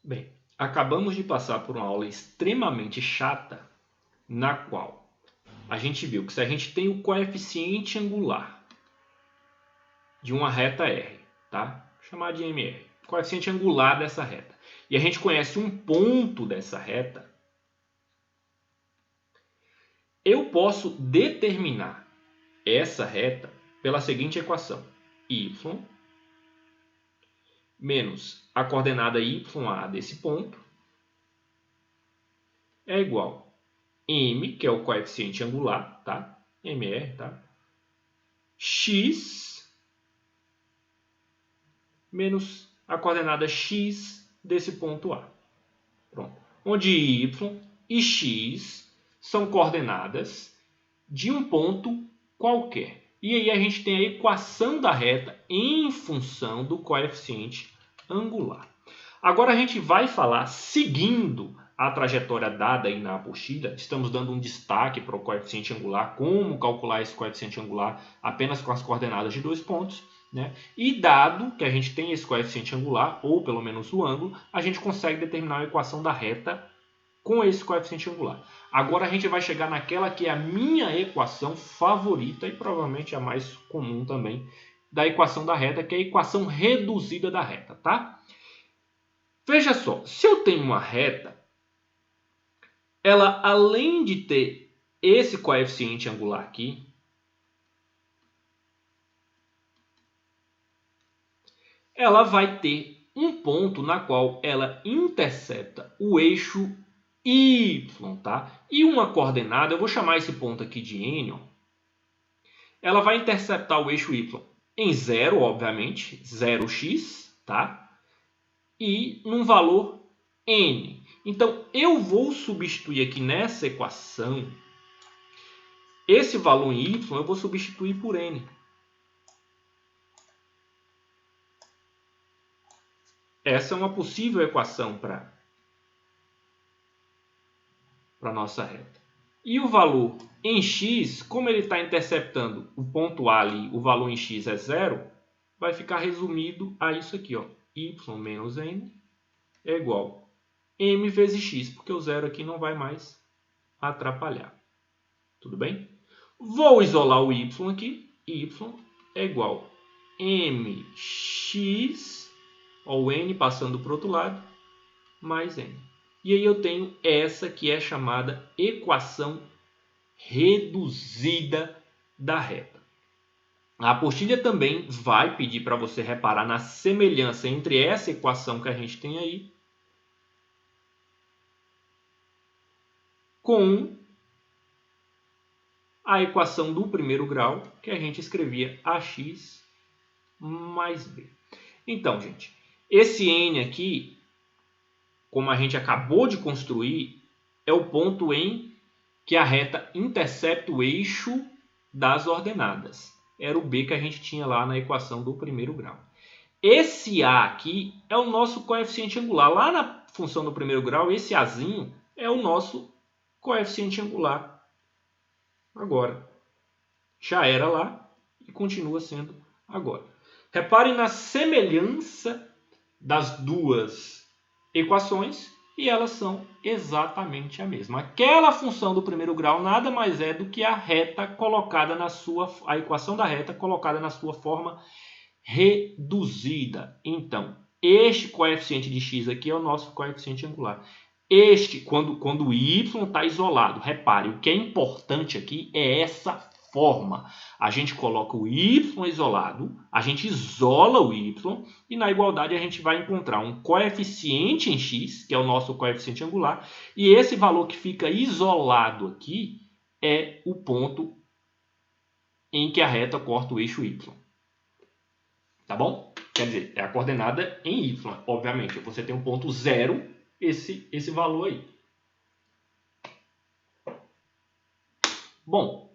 Bem, acabamos de passar por uma aula extremamente chata, na qual a gente viu que se a gente tem o coeficiente angular de uma reta R, tá? Vou chamar de MR, coeficiente angular dessa reta, e a gente conhece um ponto dessa reta, eu posso determinar essa reta pela seguinte equação: y menos a coordenada YA desse ponto é igual a M, que é o coeficiente angular, tá? MR, tá? X menos a coordenada x desse ponto A. Pronto. Onde y e x são coordenadas de um ponto qualquer. E aí a gente tem a equação da reta em função do coeficiente angular. Agora a gente vai falar seguindo a trajetória dada aí na apostila. Estamos dando um destaque para o coeficiente angular, como calcular esse coeficiente angular apenas com as coordenadas de dois pontos, né? E dado que a gente tem esse coeficiente angular, ou pelo menos o ângulo, a gente consegue determinar a equação da reta com esse coeficiente angular. Agora a gente vai chegar naquela que é a minha equação favorita e provavelmente a mais comum também da equação da reta, que é a equação reduzida da reta, tá? Veja só, se eu tenho uma reta, ela além de ter esse coeficiente angular aqui, ela vai ter um ponto na qual ela intercepta o eixo y, tá? E uma coordenada, eu vou chamar esse ponto aqui de n, ó. Ela vai interceptar o eixo y em 0, obviamente, 0x, tá? E num valor n. Então, eu vou substituir aqui nessa equação, esse valor em y eu vou substituir por n. Essa é uma possível equação para a nossa reta. E o valor em x, como ele está interceptando o ponto A ali, o valor em x é 0, vai ficar resumido a isso aqui, ó. Y menos n é igual a m vezes x, porque o zero aqui não vai mais atrapalhar. Tudo bem? Vou isolar o y aqui. Y é igual a mx, ó, o n passando para o outro lado, mais n. E aí eu tenho essa que é chamada equação reduzida da reta. A apostila também vai pedir para você reparar na semelhança entre essa equação que a gente tem aí com a equação do primeiro grau, que a gente escrevia ax mais b. Então, gente, esse n aqui, como a gente acabou de construir, é o ponto em que a reta intercepta o eixo das ordenadas. Era o b que a gente tinha lá na equação do primeiro grau. Esse a aqui é o nosso coeficiente angular. Lá na função do primeiro grau, esse azinho é o nosso coeficiente angular. Agora, já era lá e continua sendo agora. Reparem na semelhança das duas equações e elas são exatamente a mesma. Aquela função do primeiro grau nada mais é do que a reta colocada na sua, a equação da reta colocada na sua forma reduzida. Então, este coeficiente de x aqui é o nosso coeficiente angular. Este, quando o y está isolado, repare, o que é importante aqui é essa forma. A gente coloca o y isolado, a gente isola o y e na igualdade a gente vai encontrar um coeficiente em x, que é o nosso coeficiente angular, e esse valor que fica isolado aqui é o ponto em que a reta corta o eixo y. Tá bom? Quer dizer, é a coordenada em y, obviamente. Você tem um ponto 0, esse valor aí. Bom,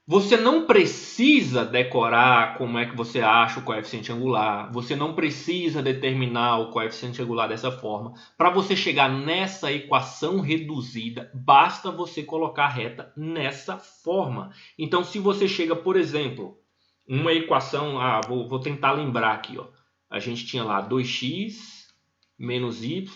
você não precisa decorar como é que você acha o coeficiente angular. Você não precisa determinar o coeficiente angular dessa forma. Para você chegar nessa equação reduzida, basta você colocar a reta nessa forma. Então, se você chega, por exemplo, uma equação, vou tentar lembrar aqui, ó. A gente tinha lá 2x menos y,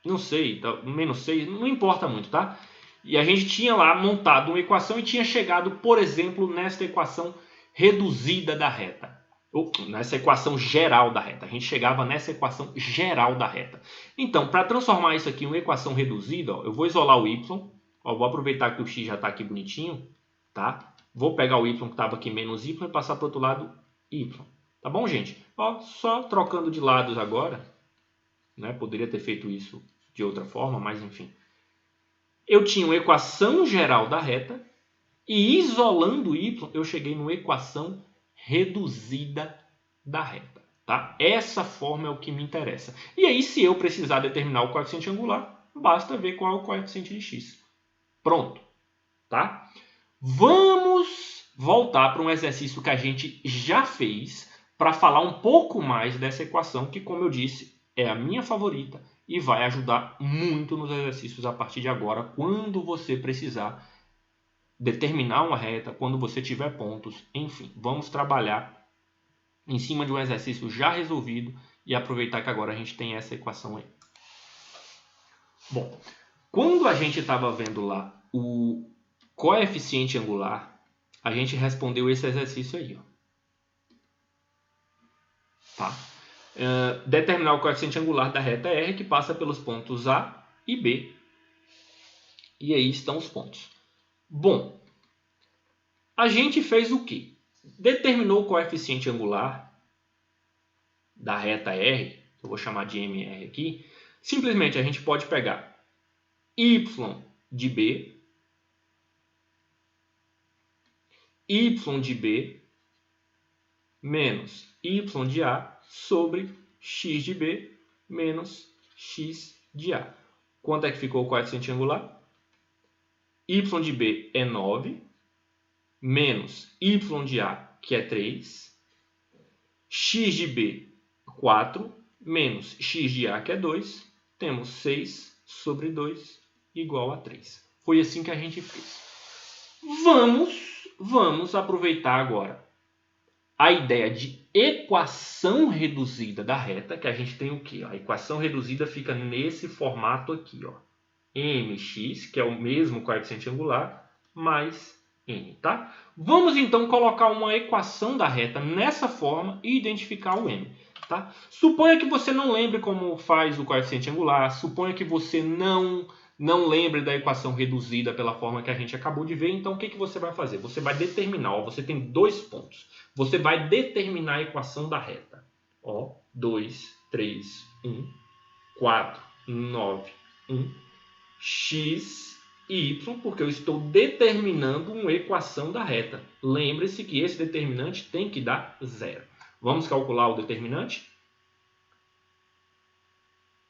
não sei, menos 6, não importa muito, tá? E a gente tinha lá montado uma equação e tinha chegado, por exemplo, nesta equação reduzida da reta. Ou nessa equação geral da reta. A gente chegava nessa equação geral da reta. Então, para transformar isso aqui em uma equação reduzida, ó, eu vou isolar o y. Ó, vou aproveitar que o x já está aqui bonitinho. Tá? Vou pegar o y que estava aqui menos y e passar para o outro lado y. Tá bom, gente? Ó, só trocando de lados agora. Né? Poderia ter feito isso de outra forma, mas enfim. Eu tinha uma equação geral da reta e isolando o y, eu cheguei numa equação reduzida da reta. Tá? Essa forma é o que me interessa. E aí, se eu precisar determinar o coeficiente angular, basta ver qual é o coeficiente de x. Pronto. Tá? Vamos voltar para um exercício que a gente já fez para falar um pouco mais dessa equação que, como eu disse, é a minha favorita e vai ajudar muito nos exercícios a partir de agora, quando você precisar determinar uma reta, quando você tiver pontos, enfim. Vamos trabalhar em cima de um exercício já resolvido e aproveitar que agora a gente tem essa equação aí. Bom, quando a gente estava vendo lá o coeficiente angular, a gente respondeu esse exercício aí. Ó. Tá? Determinar o coeficiente angular da reta R que passa pelos pontos A e B. E aí estão os pontos. Bom, a gente fez o quê? Determinou o coeficiente angular da reta R, que eu vou chamar de MR aqui. Simplesmente a gente pode pegar y de B, y de B menos y de A sobre x de B menos x de A. Quanto é que ficou o coeficiente angular? Y de B é 9, menos y de A, que é 3, x de B, 4, menos x de A, que é 2, temos 6 sobre 2 igual a 3. Foi assim que a gente fez. Vamos aproveitar agora a ideia de equação reduzida da reta, que a gente tem o quê? A equação reduzida fica nesse formato aqui, ó. mx, que é o mesmo coeficiente angular, mais n, tá? Vamos então colocar uma equação da reta nessa forma e identificar o m, tá? Suponha que você não lembre como faz o coeficiente angular, suponha que você não lembre da equação reduzida pela forma que a gente acabou de ver, então o que você vai fazer? Você vai determinar, ó, você tem 2 pontos, você vai determinar a equação da reta, ó, 2, 3, 1, 4, 9, 1, x e y, porque eu estou determinando uma equação da reta. Lembre-se que esse determinante tem que dar 0. Vamos calcular o determinante?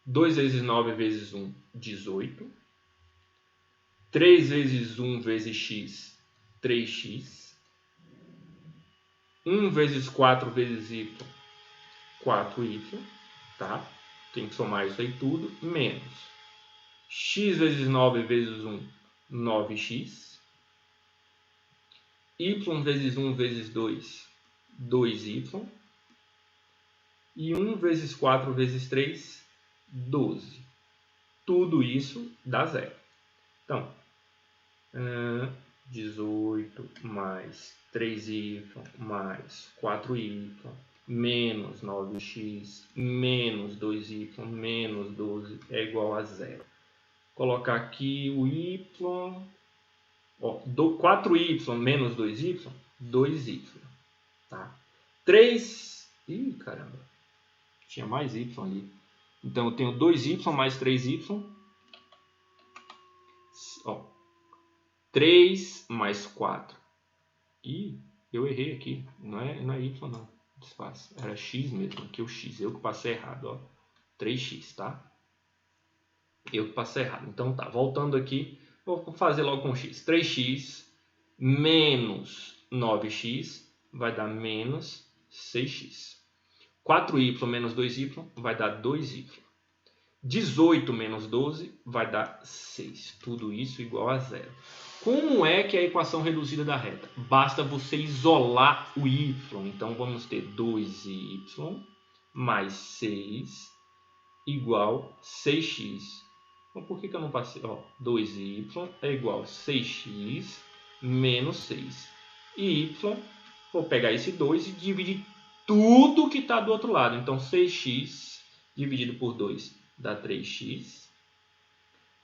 2 vezes 9 vezes 1, 18. 3 vezes 1 vezes x, 3x. 1 vezes 4 vezes y, 4y. Tá? Tem que somar isso aí tudo, menos x vezes 9 vezes 1, 9x. Y vezes 1 vezes 2, 2y. E 1 vezes 4 vezes 3, 12. Tudo isso dá 0. Então, 18 mais 3y mais 4y menos 9x menos 2y menos 12 é igual a 0. Colocar aqui o y, ó, 4y menos 2y, 2y, tá? 3, ih, caramba, tinha mais y ali. Então eu tenho 2y mais 3y, ó, 3 mais 4. Ih, eu errei aqui, não é y não, desfaz, era x mesmo, aqui o x, eu que passei errado, ó, 3x, tá? Eu que passei errado. Então tá, voltando aqui, vou fazer logo com x. 3x menos 9x vai dar menos 6x. 4y menos 2y vai dar 2y. 18 menos 12 vai dar 6. Tudo isso igual a 0. Como é que é a equação reduzida da reta? Basta você isolar o y. Então, vamos ter 2y mais 6 igual 6x. Então, por que eu não passei? 2y é igual a 6x menos 6. E y, vou pegar esse 2 e dividir tudo que está do outro lado. Então, 6x dividido por 2 dá 3x.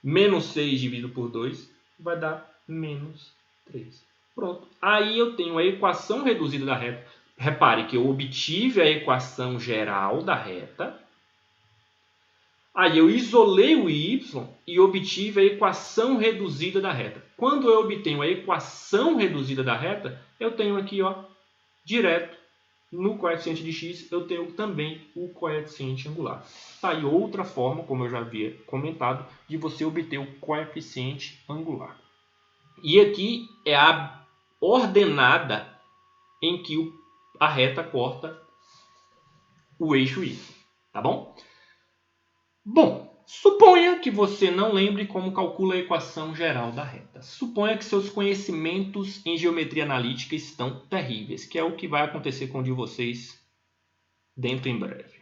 Menos 6 dividido por 2 vai dar menos 3. Pronto. Aí eu tenho a equação reduzida da reta. Repare que eu obtive a equação geral da reta. Aí eu isolei o y e obtive a equação reduzida da reta. Quando eu obtenho a equação reduzida da reta, eu tenho aqui, direto, no coeficiente de x, eu tenho também o coeficiente angular. Tá aí outra forma, como eu já havia comentado, de você obter o coeficiente angular. E aqui é a ordenada em que a reta corta o eixo y. Tá bom? Bom, suponha que você não lembre como calcula a equação geral da reta. Suponha que seus conhecimentos em geometria analítica estão terríveis, que é o que vai acontecer com o de vocês dentro em breve.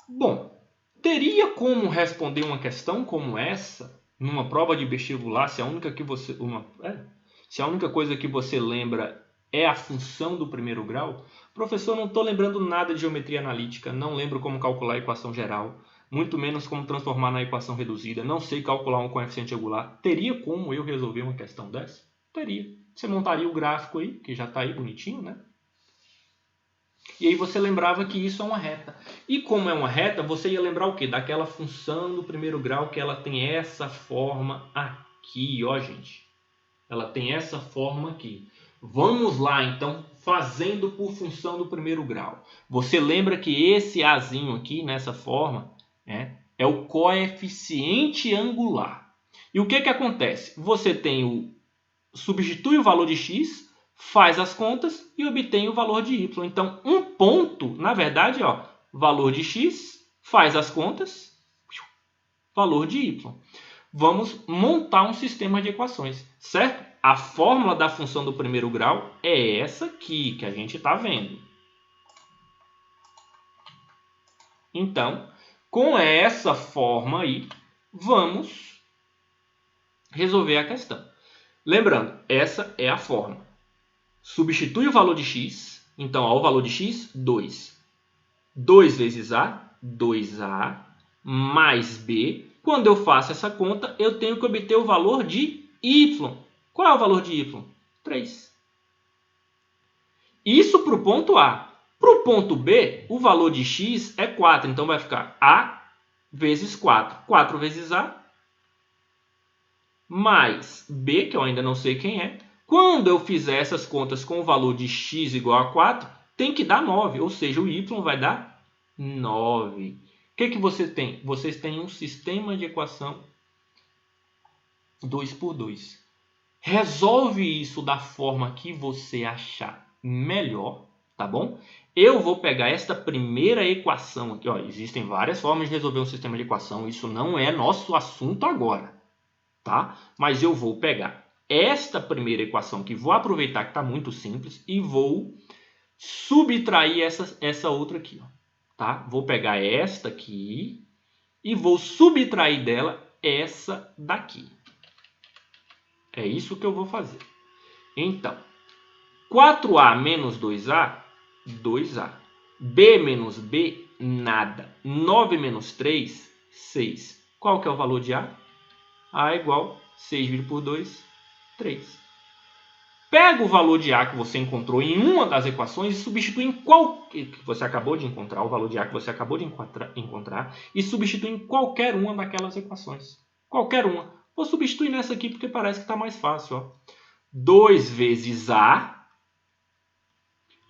Bom, teria como responder uma questão como essa numa prova de vestibular se a única coisa que você lembra é a função do primeiro grau? Professor, não estou lembrando nada de geometria analítica, não lembro como calcular a equação geral, muito menos como transformar na equação reduzida, não sei calcular um coeficiente angular. Teria como eu resolver uma questão dessa? Teria. Você montaria o gráfico aí, que já está aí bonitinho, né? E aí você lembrava que isso é uma reta. E como é uma reta, você ia lembrar o quê? Daquela função do primeiro grau que ela tem essa forma aqui, ó, gente. Ela tem essa forma aqui. Vamos lá, então, fazendo por função do primeiro grau. Você lembra que esse azinho aqui, nessa forma, é o coeficiente angular. E o que acontece? Você tem substitui o valor de x, faz as contas e obtém o valor de y. Então, um ponto, na verdade, valor de x, faz as contas, valor de y. Vamos montar um sistema de equações, certo? A fórmula da função do primeiro grau é essa aqui, que a gente está vendo. Então, com essa forma aí, vamos resolver a questão. Lembrando, essa é a forma. Substitui o valor de x. Então, o valor de x, 2. 2 vezes a, 2a, mais b. Quando eu faço essa conta, eu tenho que obter o valor de y. Qual é o valor de y? 3. Isso para o ponto A. Para o ponto B, o valor de x é 4. Então, vai ficar a vezes 4. 4 vezes a, mais b, que eu ainda não sei quem é. Quando eu fizer essas contas com o valor de x igual a 4, tem que dar 9. Ou seja, o y vai dar 9. O que você tem? Vocês têm um sistema de equação 2 por 2. Resolve isso da forma que você achar melhor, tá bom? Eu vou pegar esta primeira equação aqui. Existem várias formas de resolver um sistema de equação. Isso não é nosso assunto agora, tá? Mas eu vou pegar esta primeira equação que vou aproveitar que está muito simples e vou subtrair essa outra aqui, tá? Vou pegar esta aqui e vou subtrair dela essa daqui. É isso que eu vou fazer. Então, 4a menos 2a, 2a. b menos b, nada. 9 menos 3, 6. Qual que é o valor de a? A é igual a 6 dividido por 2, 3. Pega o valor de a que você encontrou em uma das equações e substitui em qualquer que você acabou de encontrar, o valor de a que você acabou de encontrar, e substitui em qualquer uma daquelas equações. Qualquer uma. Vou substituir nessa aqui porque parece que está mais fácil. 2 vezes a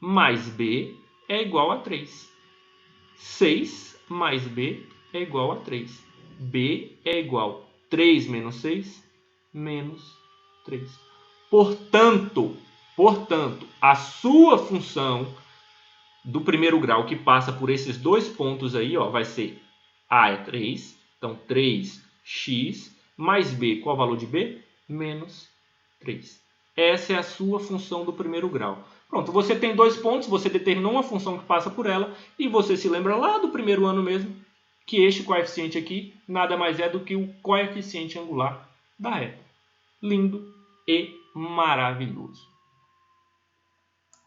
mais b é igual a 3. 6 mais b é igual a 3. b é igual a 3 menos 6, menos 3. Portanto, a sua função do primeiro grau que passa por esses dois pontos aí, vai ser a é 3. Então, 3x mais b. Qual é o valor de b? menos 3. Essa é a sua função do primeiro grau. Pronto, você tem 2 pontos, você determinou uma função que passa por ela e você se lembra lá do primeiro ano mesmo que este coeficiente aqui nada mais é do que o coeficiente angular da reta. Lindo e maravilhoso.